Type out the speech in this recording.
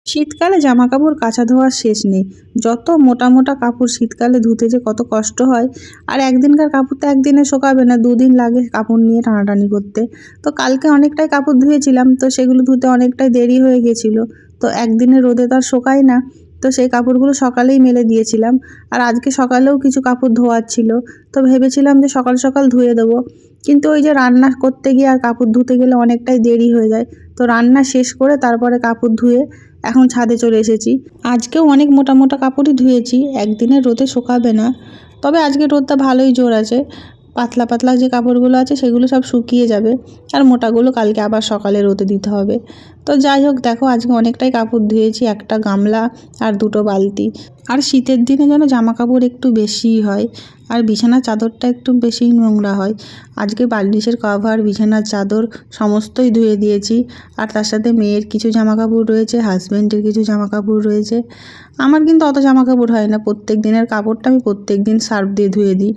শীতকালে জামা কাপড় কাচা ধোয়ার শেষ নেই। যত মোটা মোটা কাপড় শীতকালে ধুতে যে কত কষ্ট হয়। আর একদিনকার কাপড় তো একদিনে শোকাবে না, দুদিন লাগে কাপড় নিয়ে টানাটানি করতে। তো কালকে অনেকটাই কাপড় ধুয়েছিলাম, তো সেগুলো ধুতে অনেকটাই দেরি হয়ে গেছিলো। তো একদিনে রোদে তো আর শোকায় না। তো সেই কাপড়গুলো সকালেই মেলে দিয়েছিলাম। আর আজকে সকালেও কিছু কাপড় ধোয়ার ছিল। তো ভেবেছিলাম যে সকাল সকাল ধুয়ে দেবো, কিন্তু ওই যে রান্না করতে গিয়ে আর কাপড় ধুতে গেলে অনেকটাই দেরি হয়ে যায়। তো রান্না শেষ করে তারপরে কাপড় ধুয়ে এখন ছাদে চলে এসেছি। আজকেও অনেক মোটা মোটা কাপড়ই ধুয়েছি, একদিনের রোদে শুকাবে না। তবে আজকে রোদটা ভালোই জোর আছে। পাতলা পাতলা যে কাপড়গুলো আছে সেগুলো সব শুকিয়ে যাবে, আর মোটাগুলো কালকে আবার সকালে রোদে দিতে হবে। তো যাই হোক, দেখো আজকে অনেকটাই কাপড় ধুয়েছি, একটা গামলা আর দুটো বালতি। আর শীতের দিনে যেন জামা কাপড় একটু বেশিই হয়, আর বিছানার চাদরটা একটু বেশিই নোংরা হয়। আজকে বালিশের কভার, বিছানার চাদর সমস্তই ধুয়ে দিয়েছি। আর তার সাথে মেয়ের কিছু জামা কাপড় রয়েছে, হাজব্যান্ডের কিছু জামা কাপড় রয়েছে। আমার কিন্তু অত জামা কাপড় হয় না, প্রত্যেক দিনের কাপড়টা আমি প্রত্যেক দিন সার্ফ দিয়ে ধুয়ে দিই।